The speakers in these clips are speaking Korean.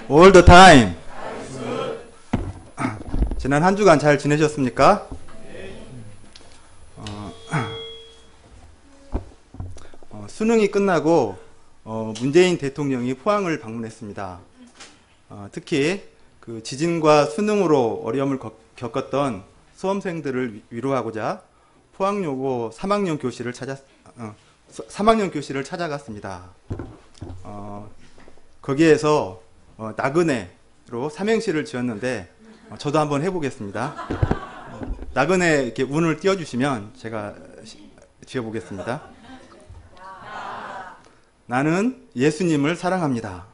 All the time. 지난 한 주간 잘 지내셨습니까? 수능이 끝나고 문재인 대통령이 포항을 방문했습니다. 특히 그 지진과 수능으로 어려움을 겪었던 수험생들을 위로하고자 포항여고 3학년 교실을 찾아갔습니다. 거기에서 나그네로 삼행시를 지었는데 저도 한번 해보겠습니다. 나그네 이렇게 운을 띄워주시면 제가 지어보겠습니다. 나는 예수님을 사랑합니다.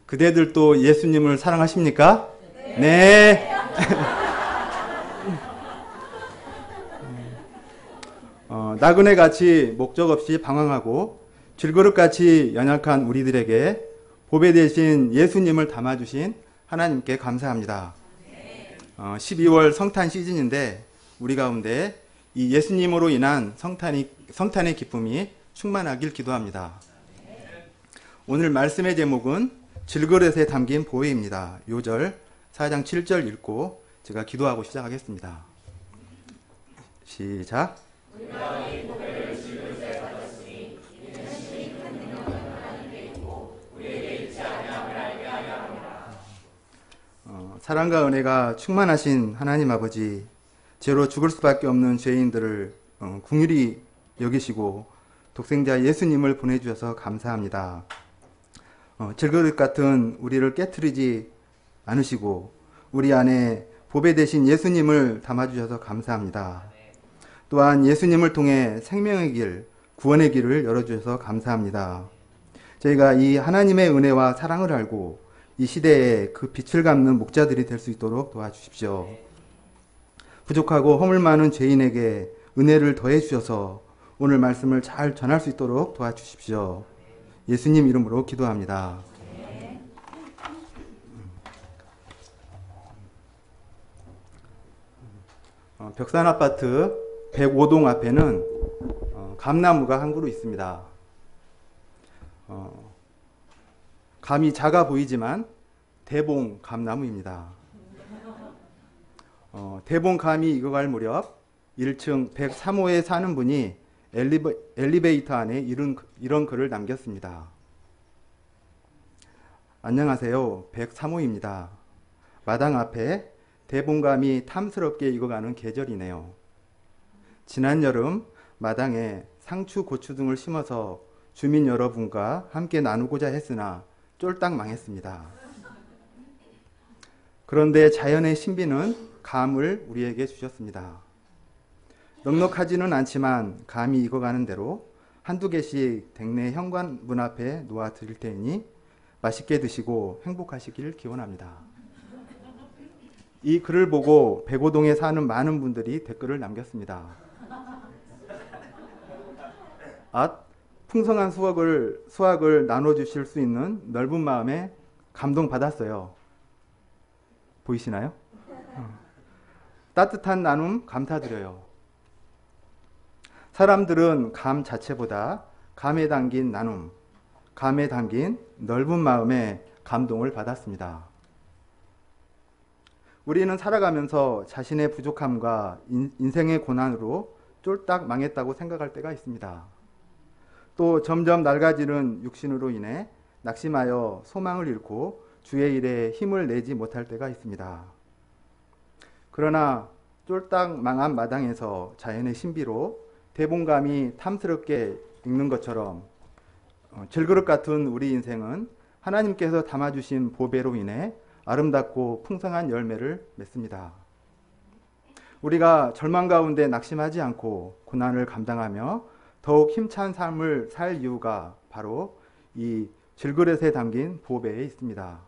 그대들도 예수님을 사랑하십니까? 네. 나그네같이 목적 없이 방황하고 질그릇같이 연약한 우리들에게 보배 대신 예수님을 담아주신 하나님께 감사합니다. 12월 성탄 시즌인데 우리 가운데 이 예수님으로 인한 성탄의 기쁨이 충만하길 기도합니다. 오늘 말씀의 제목은 질그릇에 담긴 보혜입니다. 요절 4장 7절 읽고 제가 기도하고 시작하겠습니다. 시작. 사랑과 은혜가 충만하신 하나님 아버지, 죄로 죽을 수밖에 없는 죄인들을 긍휼히 여기시고 독생자 예수님을 보내주셔서 감사합니다. 질그릇 같은 우리를 깨트리지 않으시고 우리 안에 보배 되신 예수님을 담아주셔서 감사합니다. 또한 예수님을 통해 생명의 길, 구원의 길을 열어주셔서 감사합니다. 저희가 이 하나님의 은혜와 사랑을 알고 이 시대에 그 빛을 갚는 목자들이 될 수 있도록 도와주십시오. 부족하고 허물 많은 죄인에게 은혜를 더해 주셔서 오늘 말씀을 잘 전할 수 있도록 도와주십시오. 예수님 이름으로 기도합니다. 벽산아파트 105동 앞에는 감나무가 한 그루 있습니다. 감이 작아 보이지만 대봉 감나무입니다. 대봉 감이 익어갈 무렵 1층 103호에 사는 분이 엘리베이터 안에 이런 글을 남겼습니다. 안녕하세요. 103호입니다. 마당 앞에 대봉감이 탐스럽게 익어가는 계절이네요. 지난 여름 마당에 상추, 고추 등을 심어서 주민 여러분과 함께 나누고자 했으나 쫄딱 망했습니다. 그런데 자연의 신비는 감을 우리에게 주셨습니다. 넉넉하지는 않지만 감이 익어가는 대로 한두 개씩 댁내 현관문 앞에 놓아 드릴 테니 맛있게 드시고 행복하시길 기원합니다. 이 글을 보고 105동에 사는 많은 분들이 댓글을 남겼습니다. 풍성한 수확을 나눠주실 수 있는 넓은 마음에 감동받았어요. 보이시나요? 따뜻한 나눔 감사드려요. 사람들은 감 자체보다 감에 담긴 나눔, 감에 담긴 넓은 마음에 감동을 받았습니다. 우리는 살아가면서 자신의 부족함과 인생의 고난으로 쫄딱 망했다고 생각할 때가 있습니다. 또 점점 낡아지는 육신으로 인해 낙심하여 소망을 잃고 주의 일에 힘을 내지 못할 때가 있습니다. 그러나 쫄딱 망한 마당에서 자연의 신비로 대봉감이 탐스럽게 익는 것처럼 질그릇 같은 우리 인생은 하나님께서 담아주신 보배로 인해 아름답고 풍성한 열매를 맺습니다. 우리가 절망 가운데 낙심하지 않고 고난을 감당하며 더욱 힘찬 삶을 살 이유가 바로 이 질그릇에 담긴 보배에 있습니다.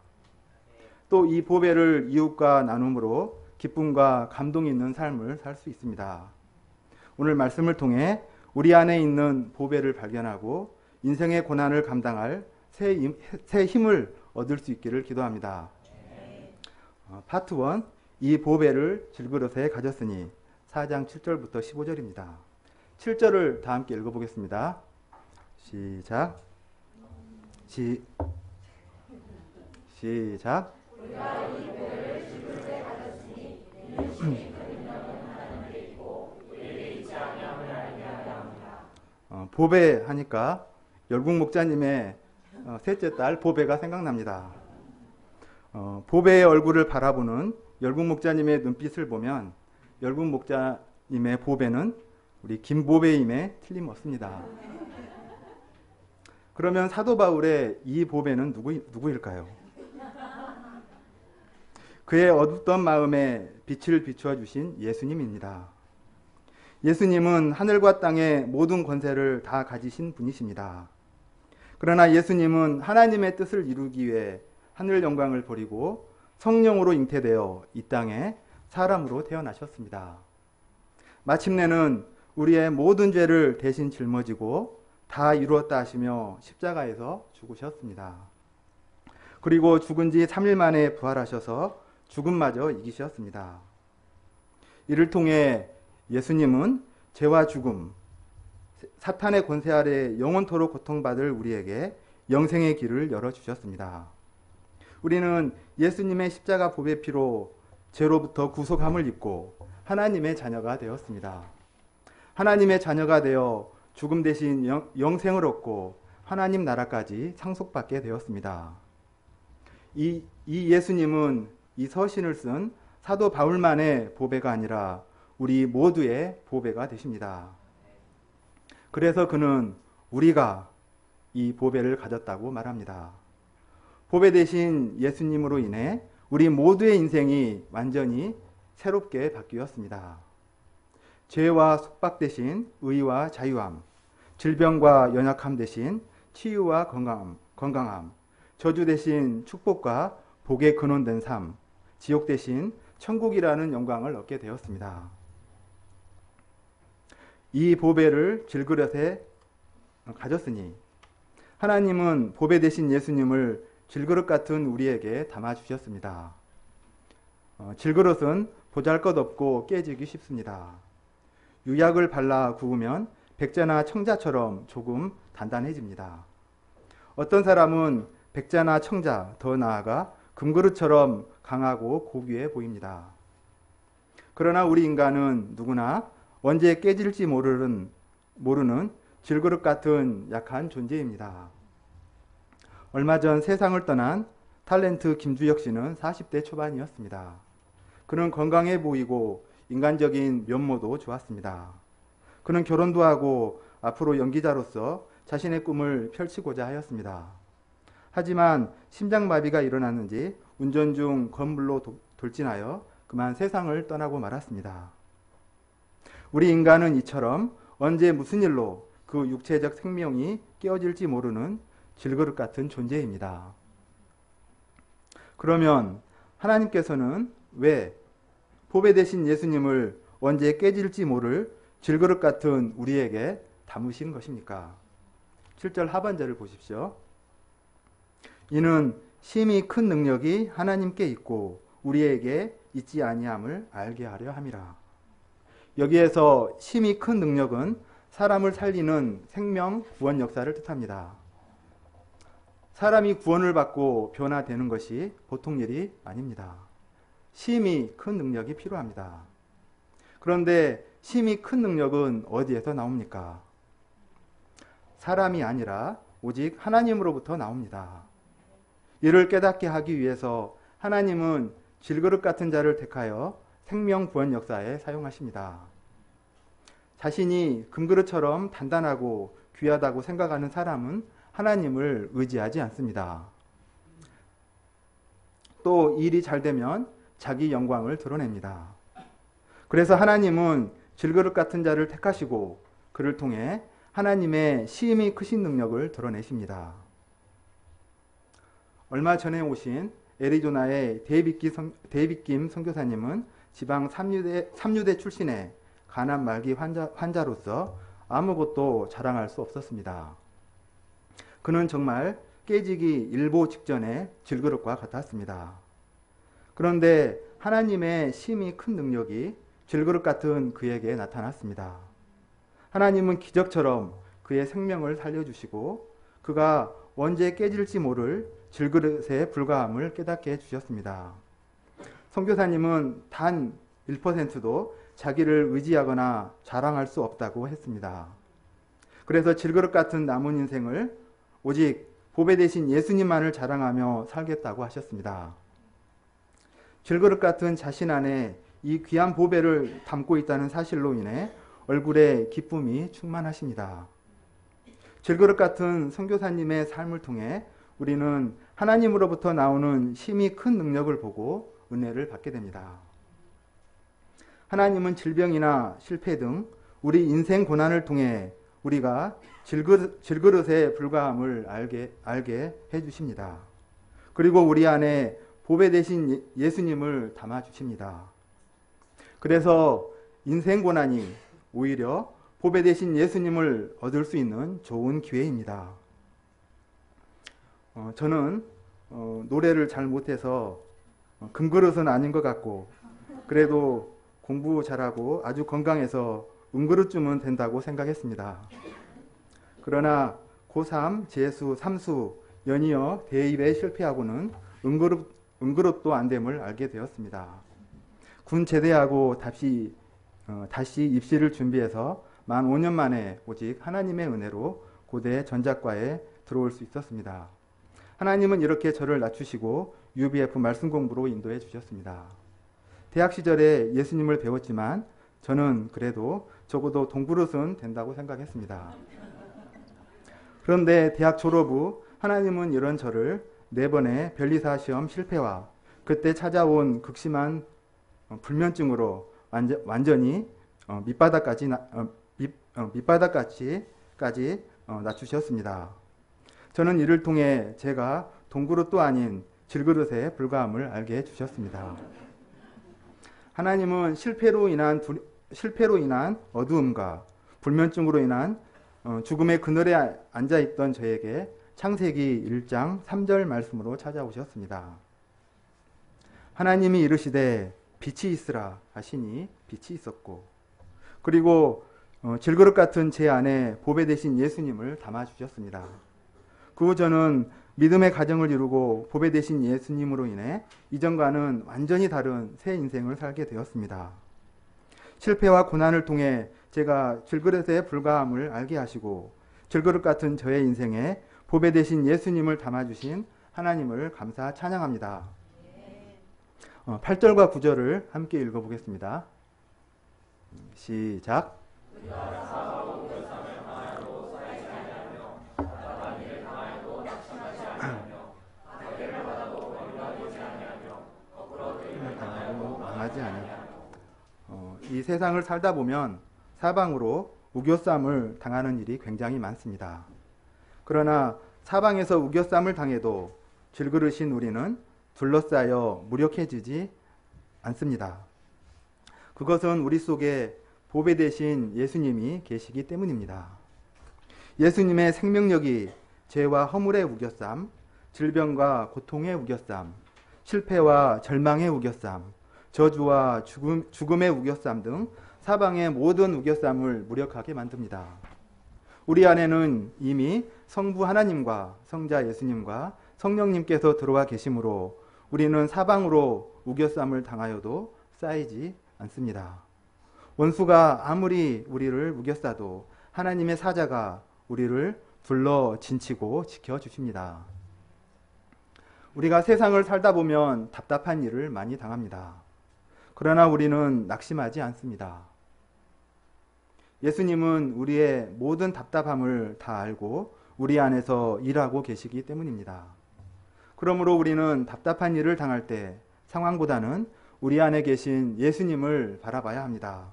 또 이 보배를 이웃과 나눔으로 기쁨과 감동이 있는 삶을 살 수 있습니다. 오늘 말씀을 통해 우리 안에 있는 보배를 발견하고 인생의 고난을 감당할 새 힘을 얻을 수 있기를 기도합니다. 파트 1, 이 보배를 질그릇에 가졌으니 4장 7절부터 15절입니다. 7절을 다 함께 읽어보겠습니다. 시작. 시작. 보배 하니까 열국 목자님의 셋째 딸 보배가 생각납니다. 보배의 얼굴을 바라보는 열국 목자님의 눈빛을 보면 열국 목자님의 보배는 우리 김보배임에 틀림없습니다. 그러면 사도 바울의 이 보배는 누구일까요? 그의 어둡던 마음에 빛을 비추어 주신 예수님입니다. 예수님은 하늘과 땅의 모든 권세를 다 가지신 분이십니다. 그러나 예수님은 하나님의 뜻을 이루기 위해 하늘 영광을 버리고 성령으로 잉태되어 이 땅에 사람으로 태어나셨습니다. 마침내는 우리의 모든 죄를 대신 짊어지고 다 이루었다 하시며 십자가에서 죽으셨습니다. 그리고 죽은 지 3일 만에 부활하셔서 죽음마저 이기셨습니다. 이를 통해 예수님은 죄와 죽음, 사탄의 권세 아래 영원토록 고통받을 우리에게 영생의 길을 열어주셨습니다. 우리는 예수님의 십자가 보배 피로 죄로부터 구속함을 입고 하나님의 자녀가 되었습니다. 하나님의 자녀가 되어 죽음 대신 영생을 얻고 하나님 나라까지 상속받게 되었습니다. 이 예수님은 이 서신을 쓴 사도 바울만의 보배가 아니라 우리 모두의 보배가 되십니다. 그래서 그는 우리가 이 보배를 가졌다고 말합니다. 보배 대신 예수님으로 인해 우리 모두의 인생이 완전히 새롭게 바뀌었습니다. 죄와 속박 대신 의와 자유함, 질병과 연약함 대신 치유와 건강함, 저주 대신 축복과 복의 근원된 삶, 지옥 대신 천국이라는 영광을 얻게 되었습니다. 이 보배를 질그릇에 가졌으니 하나님은 보배 대신 예수님을 질그릇 같은 우리에게 담아주셨습니다. 질그릇은 보잘것없고 깨지기 쉽습니다. 유약을 발라 구우면 백자나 청자처럼 조금 단단해집니다. 어떤 사람은 백자나 청자, 더 나아가 금그릇처럼 강하고 고귀해 보입니다. 그러나 우리 인간은 누구나 언제 깨질지 모르는 질그릇 같은 약한 존재입니다. 얼마 전 세상을 떠난 탤런트 김주혁 씨는 40대 초반이었습니다. 그는 건강해 보이고 인간적인 면모도 좋았습니다. 그는 결혼도 하고 앞으로 연기자로서 자신의 꿈을 펼치고자 하였습니다. 하지만 심장마비가 일어났는지 운전 중 건물로 돌진하여 그만 세상을 떠나고 말았습니다. 우리 인간은 이처럼 언제 무슨 일로 그 육체적 생명이 깨어질지 모르는 질그릇 같은 존재입니다. 그러면 하나님께서는 왜 보배 대신 예수님을 언제 깨질지 모를 질그릇 같은 우리에게 담으신 것입니까? 7절 하반절을 보십시오. 이는 심히 큰 능력이 하나님께 있고 우리에게 있지 아니함을 알게 하려 함이라. 여기에서 심히 큰 능력은 사람을 살리는 생명 구원 역사를 뜻합니다. 사람이 구원을 받고 변화되는 것이 보통 일이 아닙니다. 심히 큰 능력이 필요합니다. 그런데 심히 큰 능력은 어디에서 나옵니까? 사람이 아니라 오직 하나님으로부터 나옵니다. 이를 깨닫게 하기 위해서 하나님은 질그릇 같은 자를 택하여 생명 구원 역사에 사용하십니다. 자신이 금그릇처럼 단단하고 귀하다고 생각하는 사람은 하나님을 의지하지 않습니다. 또 일이 잘 되면 자기 영광을 드러냅니다. 그래서 하나님은 질그릇 같은 자를 택하시고 그를 통해 하나님의 심히 크신 능력을 드러내십니다. 얼마 전에 오신 애리조나의 데이빗김 선교사님은 지방 3류대 출신의 가난 말기 환자로서 아무것도 자랑할 수 없었습니다. 그는 정말 깨지기 일보 직전의 질그릇과 같았습니다. 그런데 하나님의 심히 큰 능력이 질그릇 같은 그에게 나타났습니다. 하나님은 기적처럼 그의 생명을 살려주시고 그가 언제 깨질지 모를 질그릇에 불과함을 깨닫게 해주셨습니다. 선교사님은 단 1%도 자기를 의지하거나 자랑할 수 없다고 했습니다. 그래서 질그릇 같은 남은 인생을 오직 보배 되신 예수님만을 자랑하며 살겠다고 하셨습니다. 질그릇 같은 자신 안에 이 귀한 보배를 담고 있다는 사실로 인해 얼굴에 기쁨이 충만하십니다. 질그릇 같은 선교사님의 삶을 통해 우리는 하나님으로부터 나오는 힘이 큰 능력을 보고 은혜를 받게 됩니다. 하나님은 질병이나 실패 등 우리 인생 고난을 통해 우리가 질그릇에 불과함을 알게 해주십니다. 그리고 우리 안에 보배 되신 예수님을 담아주십니다. 그래서 인생 고난이 오히려 보배 되신 예수님을 얻을 수 있는 좋은 기회입니다. 저는 노래를 잘 못해서 금그릇은 아닌 것 같고 그래도 공부 잘하고 아주 건강해서 은그릇쯤은 된다고 생각했습니다. 그러나 고3, 재수, 삼수 연이어 대입에 실패하고는 은그릇도 안 됨을 알게 되었습니다. 군 제대하고 다시 입시를 준비해서 만 5년 만에 오직 하나님의 은혜로 고대 전작과에 들어올 수 있었습니다. 하나님은 이렇게 저를 낮추시고 UBF 말씀 공부로 인도해 주셨습니다. 대학 시절에 예수님을 배웠지만 저는 그래도 적어도 동그릇은 된다고 생각했습니다. 그런데 대학 졸업 후 하나님은 이런 저를 4번의 변리사 시험 실패와 그때 찾아온 극심한 불면증으로 완전히 밑바닥까지 낮추셨습니다. 저는 이를 통해 제가 동그릇도 아닌 질그릇에 불과함을 알게 해주셨습니다. 하나님은 실패로 인한 어두움과 불면증으로 인한 죽음의 그늘에 앉아있던 저에게 창세기 1장 3절 말씀으로 찾아오셨습니다. 하나님이 이르시되 빛이 있으라 하시니 빛이 있었고 그리고 질그릇 같은 제 안에 보배 되신 예수님을 담아주셨습니다. 그 후 저는 믿음의 가정을 이루고 보배 되신 예수님으로 인해 이전과는 완전히 다른 새 인생을 살게 되었습니다. 실패와 고난을 통해 제가 질그릇의 불과함을 알게 하시고 질그릇 같은 저의 인생에 보배 되신 예수님을 담아주신 하나님을 감사 찬양합니다. 8절과 9절을 함께 읽어보겠습니다. 시작. 이 세상을 살다 보면 사방으로 우겨쌈을 당하는 일이 굉장히 많습니다. 그러나 사방에서 우겨쌈을 당해도 질그릇인 우리는 둘러싸여 무력해지지 않습니다. 그것은 우리 속에 보배 되신 예수님이 계시기 때문입니다. 예수님의 생명력이 죄와 허물의 우겨쌈, 질병과 고통의 우겨쌈, 실패와 절망의 우겨쌈, 저주와 죽음의 우겨쌈 등 사방의 모든 우겨쌈을 무력하게 만듭니다. 우리 안에는 이미 성부 하나님과 성자 예수님과 성령님께서 들어와 계시므로 우리는 사방으로 우겨쌈을 당하여도 쌓이지 않습니다. 원수가 아무리 우리를 우겨싸도 하나님의 사자가 우리를 둘러 진치고 지켜주십니다. 우리가 세상을 살다 보면 답답한 일을 많이 당합니다. 그러나 우리는 낙심하지 않습니다. 예수님은 우리의 모든 답답함을 다 알고 우리 안에서 일하고 계시기 때문입니다. 그러므로 우리는 답답한 일을 당할 때 상황보다는 우리 안에 계신 예수님을 바라봐야 합니다.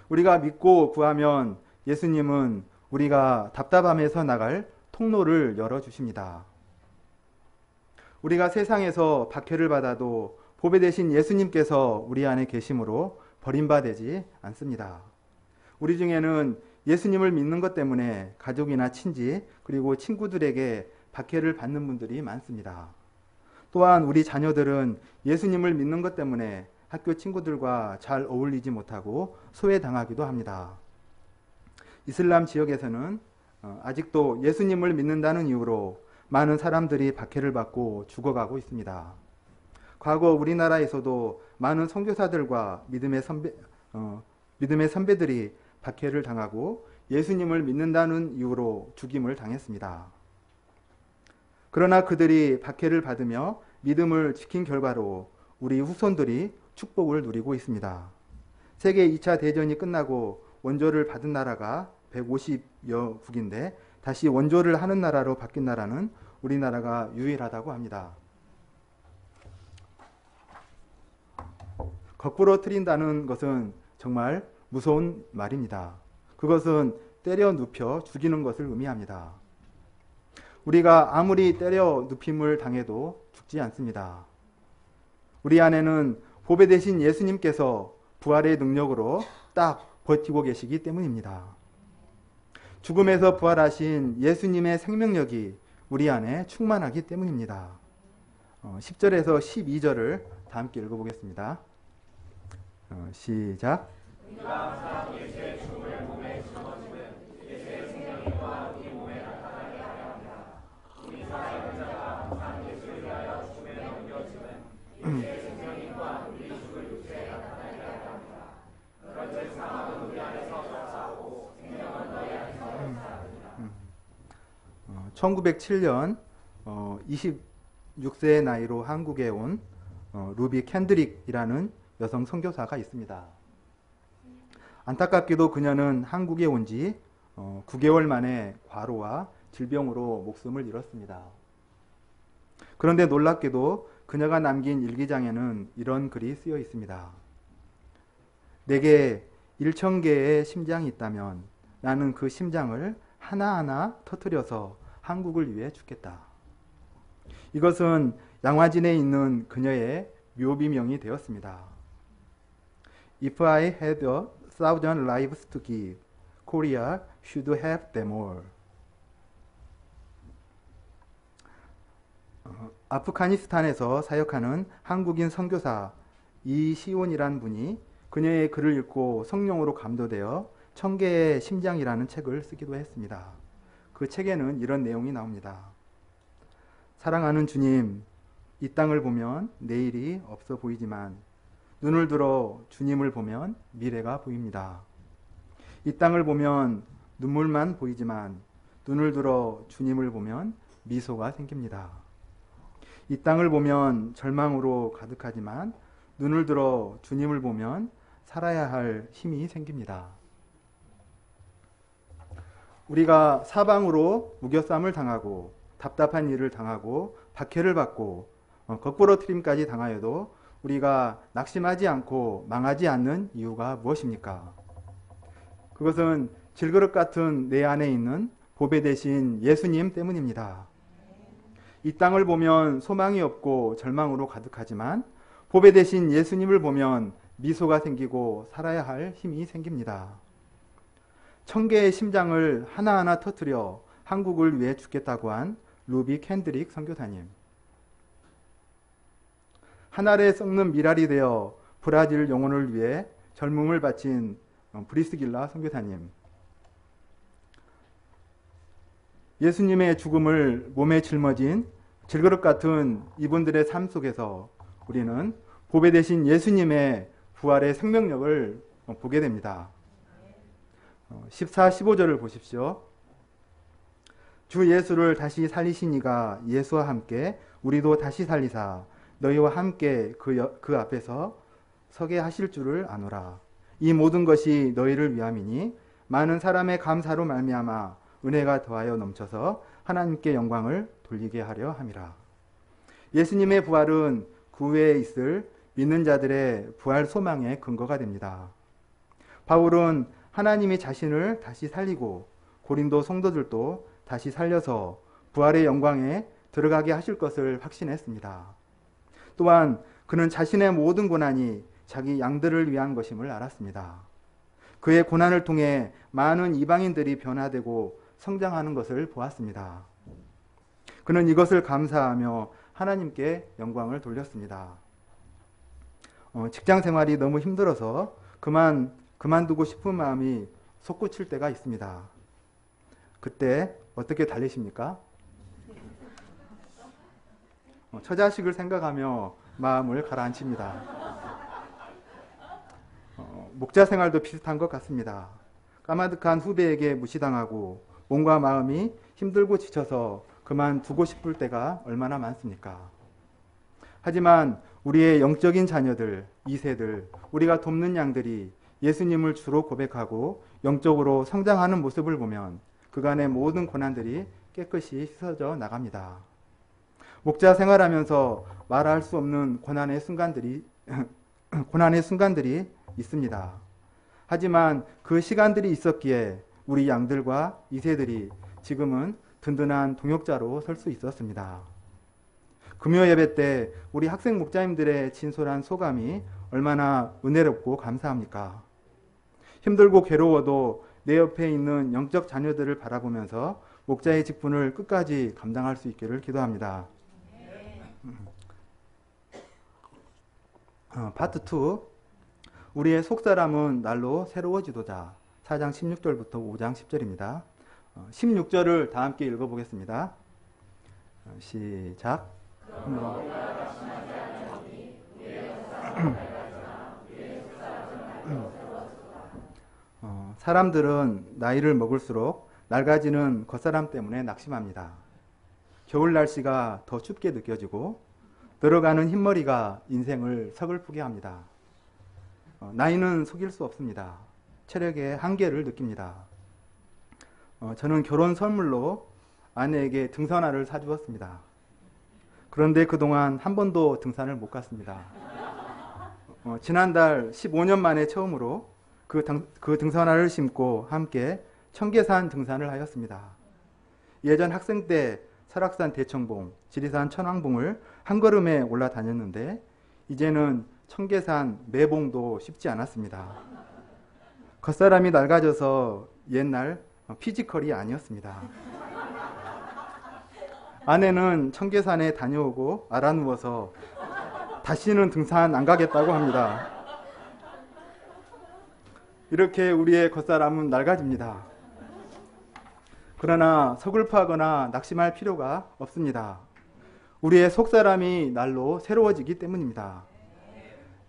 우리가 믿고 구하면 예수님은 우리가 답답함에서 나갈 통로를 열어주십니다. 우리가 세상에서 박해를 받아도 보배 되신 예수님께서 우리 안에 계심으로 버림받지 않습니다. 우리 중에는 예수님을 믿는 것 때문에 가족이나 친지 그리고 친구들에게 박해를 받는 분들이 많습니다. 또한 우리 자녀들은 예수님을 믿는 것 때문에 학교 친구들과 잘 어울리지 못하고 소외당하기도 합니다. 이슬람 지역에서는 아직도 예수님을 믿는다는 이유로 많은 사람들이 박해를 받고 죽어가고 있습니다. 과거 우리나라에서도 많은 선교사들과 믿음의 선배들이 박해를 당하고 예수님을 믿는다는 이유로 죽임을 당했습니다. 그러나 그들이 박해를 받으며 믿음을 지킨 결과로 우리 후손들이 축복을 누리고 있습니다. 세계 2차 대전이 끝나고 원조를 받은 나라가 150여 국인데 다시 원조를 하는 나라로 바뀐 나라는 우리나라가 유일하다고 합니다. 거꾸로 틀린다는 것은 정말 무서운 말입니다. 그것은 때려 눕혀 죽이는 것을 의미합니다. 우리가 아무리 때려 눕힘을 당해도 죽지 않습니다. 우리 안에는 보배 되신 예수님께서 부활의 능력으로 딱 버티고 계시기 때문입니다. 죽음에서 부활하신 예수님의 생명력이 우리 안에 충만하기 때문입니다. 10절에서 12절을 다 함께 읽어보겠습니다. 시작. 어, 1907년 26세의 나이로 한국에 온 루비 캔드릭이라는 여성 선교사가 있습니다. 안타깝게도 그녀는 한국에 온 지 9개월 만에 과로와 질병으로 목숨을 잃었습니다. 그런데 놀랍게도 그녀가 남긴 일기장에는 이런 글이 쓰여 있습니다. 내게 1000개의 심장이 있다면 나는 그 심장을 하나하나 터뜨려서 한국을 위해 죽겠다. 이것은 양화진에 있는 그녀의 묘비명이 되었습니다. If I had 1,000 lives to give, Korea should have them all. 아프가니스탄에서 사역하는 한국인 선교사 이시온이라는 분이 그녀의 글을 읽고 성령으로 감도되어 1000개의 심장이라는 책을 쓰기도 했습니다. 그 책에는 이런 내용이 나옵니다. 사랑하는 주님, 이 땅을 보면 내일이 없어 보이지만 눈을 들어 주님을 보면 미래가 보입니다. 이 땅을 보면 눈물만 보이지만 눈을 들어 주님을 보면 미소가 생깁니다. 이 땅을 보면 절망으로 가득하지만 눈을 들어 주님을 보면 살아야 할 힘이 생깁니다. 우리가 사방으로 무교쌈을 당하고 답답한 일을 당하고 박해를 받고 거꾸로 트림까지 당하여도 우리가 낙심하지 않고 망하지 않는 이유가 무엇입니까? 그것은 질그릇 같은 내 안에 있는 보배 되신 예수님 때문입니다. 이 땅을 보면 소망이 없고 절망으로 가득하지만 보배 되신 예수님을 보면 미소가 생기고 살아야 할 힘이 생깁니다. 1000개의 심장을 하나하나 터뜨려 한국을 위해 죽겠다고 한 루비 캔드릭 선교사님. 한 알에 썩는 미랄이 되어 브라질 영혼을 위해 젊음을 바친 브리스길라 선교사님. 예수님의 죽음을 몸에 짊어진 질그릇 같은 이분들의 삶 속에서 우리는 보배 되신 예수님의 부활의 생명력을 보게 됩니다. 14, 15절을 보십시오. 주 예수를 다시 살리신 이가 예수와 함께 우리도 다시 살리사 너희와 함께 그 앞에서 서게 하실 줄을 아노라. 이 모든 것이 너희를 위함이니 많은 사람의 감사로 말미암아 은혜가 더하여 넘쳐서 하나님께 영광을 돌리게 하려 함이라. 예수님의 부활은 그 후에 있을 믿는 자들의 부활 소망의 근거가 됩니다. 바울은 하나님이 자신을 다시 살리고 고린도 성도들도 다시 살려서 부활의 영광에 들어가게 하실 것을 확신했습니다. 또한 그는 자신의 모든 고난이 자기 양들을 위한 것임을 알았습니다. 그의 고난을 통해 많은 이방인들이 변화되고 성장하는 것을 보았습니다. 그는 이것을 감사하며 하나님께 영광을 돌렸습니다. 직장 생활이 너무 힘들어서 그만두고 싶은 마음이 솟구칠 때가 있습니다. 그때 어떻게 달래십니까? 처자식을 생각하며 마음을 가라앉힙니다. 목자 생활도 비슷한 것 같습니다. 까마득한 후배에게 무시당하고 몸과 마음이 힘들고 지쳐서 그만두고 싶을 때가 얼마나 많습니까? 하지만 우리의 영적인 자녀들, 2세들, 우리가 돕는 양들이 예수님을 주로 고백하고 영적으로 성장하는 모습을 보면 그간의 모든 고난들이 깨끗이 씻어져 나갑니다. 목자 생활하면서 말할 수 없는 고난의 순간들이 있습니다. 하지만 그 시간들이 있었기에 우리 양들과 2세들이 지금은 든든한 동역자로 설 수 있었습니다. 금요 예배 때 우리 학생 목자님들의 진솔한 소감이 얼마나 은혜롭고 감사합니까? 힘들고 괴로워도 내 옆에 있는 영적 자녀들을 바라보면서 목자의 직분을 끝까지 감당할 수 있기를 기도합니다. 파트 2. 우리의 속사람은 날로 새로워지도다. 4장 16절부터 5장 10절입니다. 16절을 다 함께 읽어보겠습니다. 시작. 사람들은 나이를 먹을수록 낡아지는 겉사람 때문에 낙심합니다. 겨울 날씨가 더 춥게 느껴지고 들어가는 흰머리가 인생을 서글프게 합니다. 나이는 속일 수 없습니다. 체력의 한계를 느낍니다. 저는 결혼 선물로 아내에게 등산화를 사주었습니다. 그런데 그동안 한 번도 등산을 못 갔습니다. 지난달 15년 만에 처음으로 그 등산화를 신고 함께 청계산 등산을 하였습니다. 예전 학생 때 설악산 대청봉, 지리산 천왕봉을 한 걸음에 올라다녔는데 이제는 청계산 매봉도 쉽지 않았습니다. 겉사람이 낡아져서 옛날 피지컬이 아니었습니다. 아내는 청계산에 다녀오고 알아누워서 다시는 등산 안 가겠다고 합니다. 이렇게 우리의 겉사람은 낡아집니다. 그러나 서글퍼하거나 낙심할 필요가 없습니다. 우리의 속사람이 날로 새로워지기 때문입니다.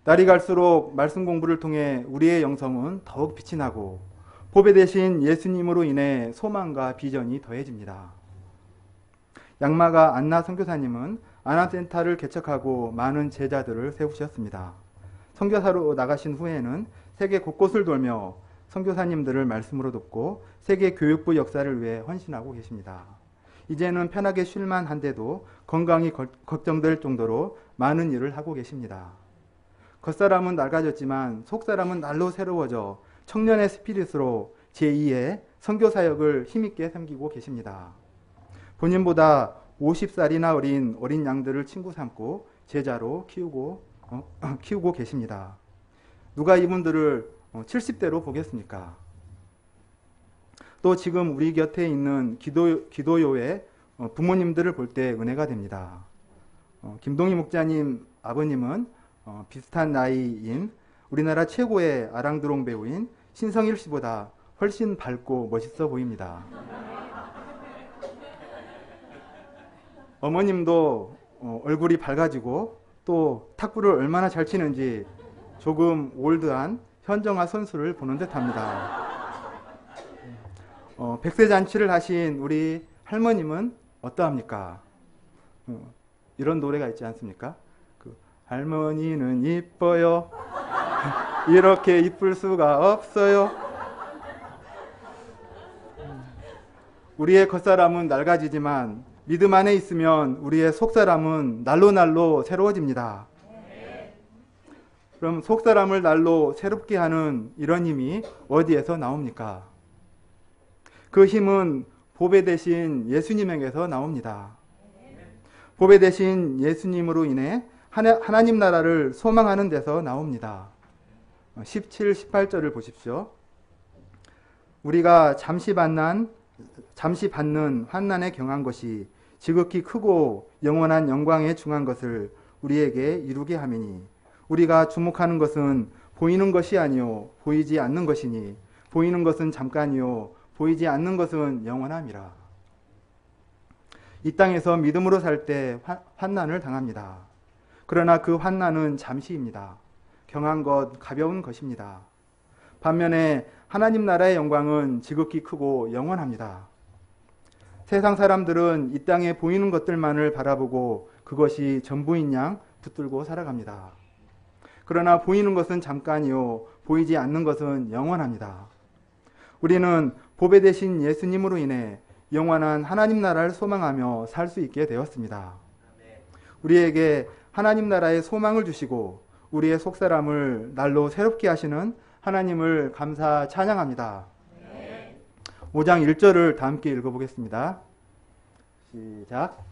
날이 갈수록 말씀 공부를 통해 우리의 영성은 더욱 빛이 나고 보배 되신 예수님으로 인해 소망과 비전이 더해집니다. 양마가 안나 선교사님은 안암센터를 개척하고 많은 제자들을 세우셨습니다. 선교사로 나가신 후에는 세계 곳곳을 돌며 선교사님들을 말씀으로 돕고 세계 교육부 역사를 위해 헌신하고 계십니다. 이제는 편하게 쉴만 한데도 건강이 걱정될 정도로 많은 일을 하고 계십니다. 겉사람은 낡아졌지만 속사람은 날로 새로워져 청년의 스피릿으로 제2의 선교사역을 힘있게 섬기고 계십니다. 본인보다 50살이나 어린 양들을 친구 삼고 제자로 키우고 계십니다. 누가 이분들을 70대로 보겠습니까? 또 지금 우리 곁에 있는 기도요의 부모님들을 볼 때 은혜가 됩니다. 김동희 목자님 아버님은 비슷한 나이인 우리나라 최고의 아랑드롱 배우인 신성일 씨보다 훨씬 밝고 멋있어 보입니다. 어머님도 얼굴이 밝아지고 또 탁구를 얼마나 잘 치는지 조금 올드한 현정아 선수를 보는 듯합니다. 백세 잔치를 하신 우리 할머님은 어떠합니까? 이런 노래가 있지 않습니까? 할머니는 이뻐요. 이렇게 이쁠 수가 없어요. 우리의 겉사람은 낡아지지만 믿음 안에 있으면 우리의 속사람은 날로 새로워집니다. 그럼 속사람을 날로 새롭게 하는 이런 힘이 어디에서 나옵니까? 그 힘은 보배 되신 예수님에게서 나옵니다. 보배 되신 예수님으로 인해 하나님 나라를 소망하는 데서 나옵니다. 17, 18절을 보십시오. 우리가 잠시 받는 환난에 경한 것이 지극히 크고 영원한 영광에 중한 것을 우리에게 이루게 하매니 우리가 주목하는 것은 보이는 것이 아니요 보이지 않는 것이니 보이는 것은 잠깐이요 보이지 않는 것은 영원함이라. 이 땅에서 믿음으로 살 때 환난을 당합니다. 그러나 그 환난은 잠시입니다. 경한 것, 가벼운 것입니다. 반면에 하나님 나라의 영광은 지극히 크고 영원합니다. 세상 사람들은 이 땅에 보이는 것들만을 바라보고 그것이 전부인 양 붙들고 살아갑니다. 그러나 보이는 것은 잠깐이요, 보이지 않는 것은 영원합니다. 우리는 보배 되신 예수님으로 인해 영원한 하나님 나라를 소망하며 살 수 있게 되었습니다. 우리에게 하나님 나라의 소망을 주시고 우리의 속사람을 날로 새롭게 하시는 하나님을 감사 찬양합니다. 5장 1절을 다 함께 읽어보겠습니다. 시작.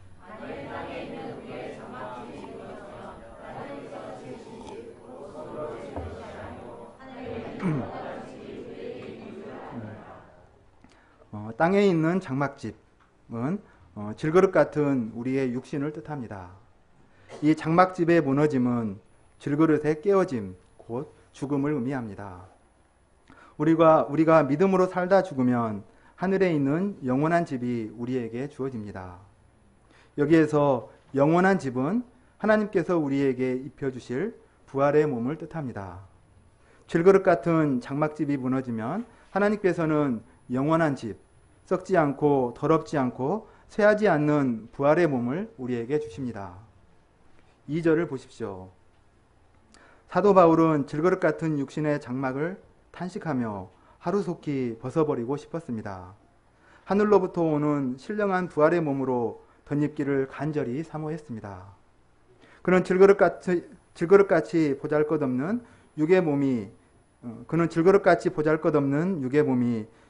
땅에 있는 장막집은 질그릇 같은 우리의 육신을 뜻합니다. 이 장막집의 무너짐은 질그릇의 깨어짐, 곧 죽음을 의미합니다. 우리가 믿음으로 살다 죽으면 하늘에 있는 영원한 집이 우리에게 주어집니다. 여기에서 영원한 집은 하나님께서 우리에게 입혀주실 부활의 몸을 뜻합니다. 질그릇 같은 장막집이 무너지면 하나님께서는 영원한 집, 썩지 않고 더럽지 않고 쇠하지 않는 부활의 몸을 우리에게 주십니다. 2절을 보십시오. 사도 바울은 질그릇 같은 육신의 장막을 탄식하며 하루속히 벗어버리고 싶었습니다. 하늘로부터 오는 신령한 부활의 몸으로 덧입기를 간절히 사모했습니다. 그는 질그릇같이 보잘것없는 육의 몸이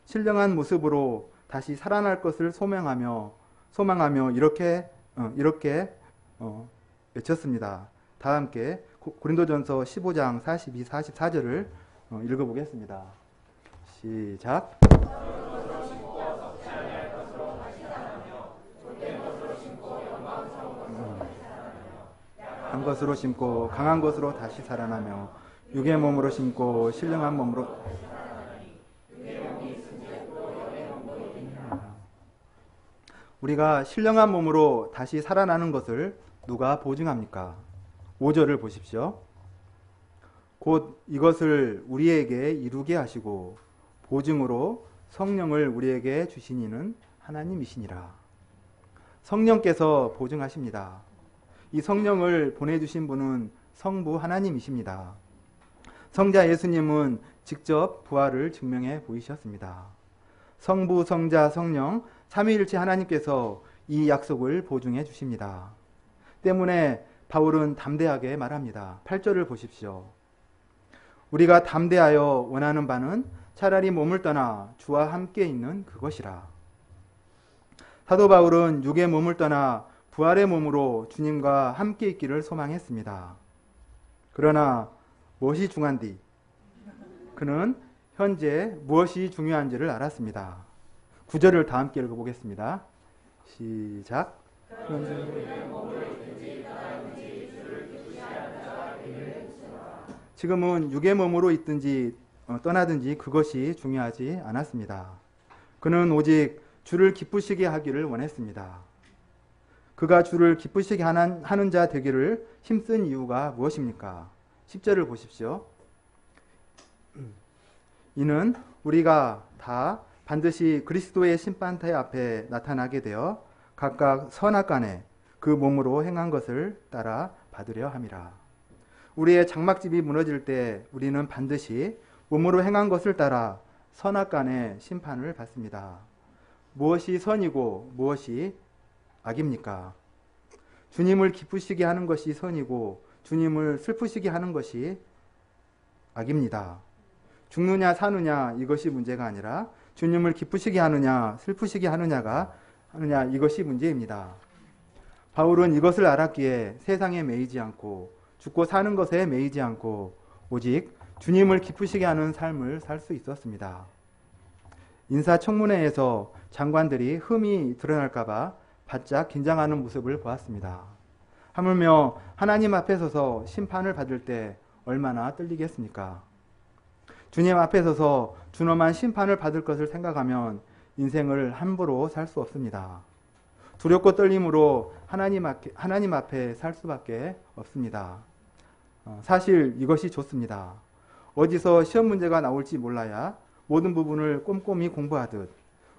신령한 모습으로 다시 살아날 것을 소망하며 이렇게 외쳤습니다. 다 함께 고린도전서 15장 42, 44절을 읽어보겠습니다. 시작. 한 것으로 심고 강한 것으로 다시 살아나며 육의 몸으로 심고 신령한 몸으로 우리가 신령한 몸으로 다시 살아나는 것을 누가 보증합니까? 5절을 보십시오. 곧 이것을 우리에게 이루게 하시고 보증으로 성령을 우리에게 주신 이는 하나님이시니라. 성령께서 보증하십니다. 이 성령을 보내주신 분은 성부 하나님이십니다. 성자 예수님은 직접 부활을 증명해 보이셨습니다. 성부, 성자, 성령 삼위일체 하나님께서 이 약속을 보증해 주십니다. 때문에 바울은 담대하게 말합니다. 8절을 보십시오. 우리가 담대하여 원하는 바는 차라리 몸을 떠나 주와 함께 있는 그것이라. 사도 바울은 육의 몸을 떠나 부활의 몸으로 주님과 함께 있기를 소망했습니다. 그러나 무엇이 중요한디? 그는 현재 무엇이 중요한지를 알았습니다. 9절을 다 함께 읽어보겠습니다. 시작. 지금은 육의 몸으로 있든지 떠나든지 그것이 중요하지 않았습니다. 그는 오직 주를 기쁘시게 하기를 원했습니다. 그가 주를 기쁘시게 하는 자 되기를 힘쓴 이유가 무엇입니까? 10절을 보십시오. 이는 우리가 다 반드시 그리스도의 심판대 앞에 나타나게 되어 각각 선악간에 그 몸으로 행한 것을 따라 받으려 함이라. 우리의 장막집이 무너질 때 우리는 반드시 몸으로 행한 것을 따라 선악간의 심판을 받습니다. 무엇이 선이고 무엇이 악입니까? 주님을 기쁘시게 하는 것이 선이고 주님을 슬프시게 하는 것이 악입니다. 죽느냐 사느냐 이것이 문제가 아니라 주님을 기쁘시게 하느냐 슬프시게 하느냐 이것이 문제입니다. 바울은 이것을 알았기에 세상에 매이지 않고 죽고 사는 것에 매이지 않고 오직 주님을 기쁘시게 하는 삶을 살 수 있었습니다. 인사청문회에서 장관들이 흠이 드러날까봐 바짝 긴장하는 모습을 보았습니다. 하물며 하나님 앞에 서서 심판을 받을 때 얼마나 떨리겠습니까? 주님 앞에 서서 준엄한 심판을 받을 것을 생각하면 인생을 함부로 살 수 없습니다. 두렵고 떨림으로 하나님 앞에 살 수밖에 없습니다. 사실 이것이 좋습니다. 어디서 시험 문제가 나올지 몰라야 모든 부분을 꼼꼼히 공부하듯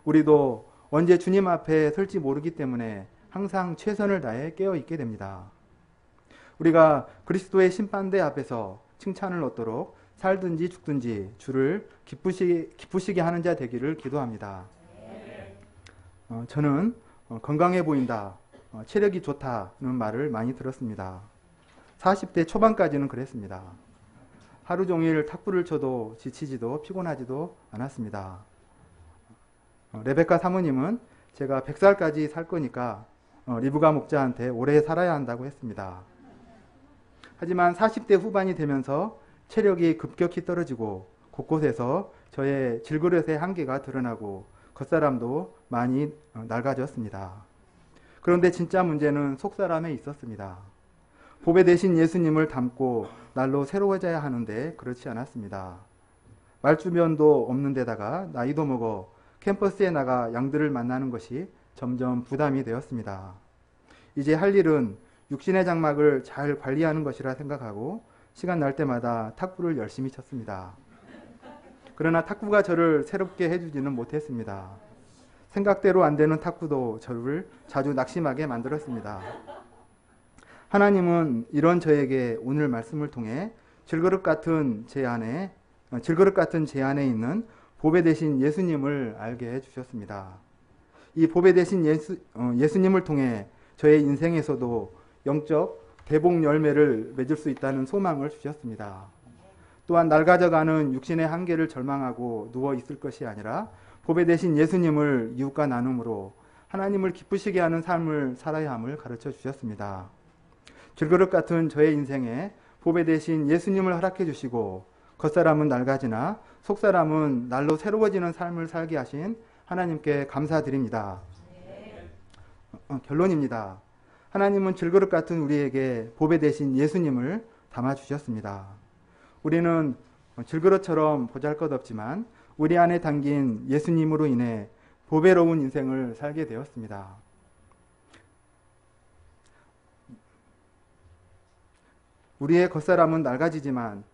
우리도 언제 주님 앞에 설지 모르기 때문에 항상 최선을 다해 깨어 있게 됩니다. 우리가 그리스도의 심판대 앞에서 칭찬을 얻도록 살든지 죽든지 주를 기쁘시게 하는 자 되기를 기도합니다. 저는 건강해 보인다, 체력이 좋다는 말을 많이 들었습니다. 40대 초반까지는 그랬습니다. 하루 종일 탁구를 쳐도 지치지도 피곤하지도 않았습니다. 레베카 사모님은 제가 100살까지 살 거니까 리브가 목자한테 오래 살아야 한다고 했습니다. 하지만 40대 후반이 되면서 체력이 급격히 떨어지고 곳곳에서 저의 질그릇의 한계가 드러나고 겉사람도 많이 낡아졌습니다. 그런데 진짜 문제는 속사람에 있었습니다. 보배 대신 예수님을 닮고 날로 새로워져야 하는데 그렇지 않았습니다. 말주변도 없는 데다가 나이도 먹어 캠퍼스에 나가 양들을 만나는 것이 점점 부담이 되었습니다. 이제 할 일은 육신의 장막을 잘 관리하는 것이라 생각하고 시간 날 때마다 탁구를 열심히 쳤습니다. 그러나 탁구가 저를 새롭게 해주지는 못했습니다. 생각대로 안 되는 탁구도 저를 자주 낙심하게 만들었습니다. 하나님은 이런 저에게 오늘 말씀을 통해 질그릇 같은 제 안에 있는 보배 대신 예수님을 알게 해주셨습니다. 이 보배 대신 예수님을 통해 저의 인생에서도 영적 대복 열매를 맺을 수 있다는 소망을 주셨습니다. 또한 낡아져가는 육신의 한계를 절망하고 누워 있을 것이 아니라 보배 대신 예수님을 이웃과 나눔으로 하나님을 기쁘시게 하는 삶을 살아야 함을 가르쳐 주셨습니다. 질그릇 같은 저의 인생에 보배 대신 예수님을 허락해 주시고 겉사람은 낡아지나 속사람은 날로 새로워지는 삶을 살게 하신 하나님께 감사드립니다. 결론입니다. 하나님은 질그릇 같은 우리에게 보배 대신 예수님을 담아주셨습니다. 우리는 질그릇처럼 보잘것없지만 우리 안에 담긴 예수님으로 인해 보배로운 인생을 살게 되었습니다. 우리의 겉사람은 낡아지지만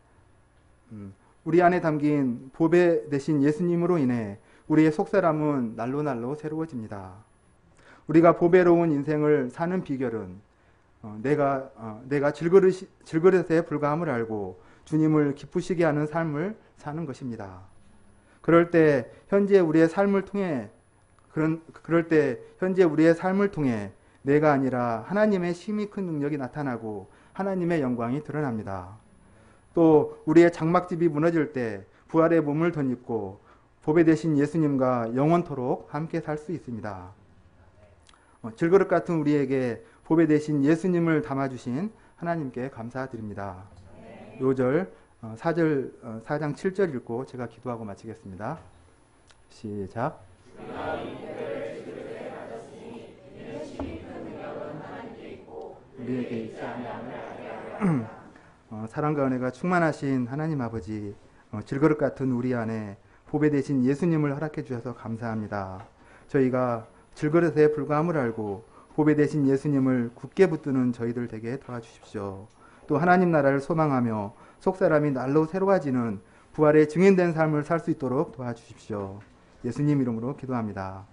우리 안에 담긴 보배 대신 예수님으로 인해 우리의 속사람은 날로 새로워집니다. 우리가 보배로운 인생을 사는 비결은 내가 질그릇에 불과함을 알고 주님을 기쁘시게 하는 삶을 사는 것입니다. 그럴 때 현재 우리의 삶을 통해 내가 아니라 하나님의 힘이 큰 능력이 나타나고 하나님의 영광이 드러납니다. 또 우리의 장막집이 무너질 때 부활의 몸을 덧입고 보배 되신 예수님과 영원토록 함께 살 수 있습니다. 질그릇 같은 우리에게 보배 되신 예수님을 담아주신 하나님께 감사드립니다. 요절 4장 7절 읽고 제가 기도하고 마치겠습니다. 시작. 우리에게 있지 않는 사랑과 은혜가 충만하신 하나님 아버지, 질그릇 같은 우리 안에 보배 되신 예수님을 허락해 주셔서 감사합니다. 저희가 질그릇에 불과함을 알고 보배 되신 예수님을 굳게 붙드는 저희들 되게 도와주십시오. 또 하나님 나라를 소망하며 속사람이 날로 새로워지는 부활의 증인된 삶을 살 수 있도록 도와주십시오. 예수님 이름으로 기도합니다.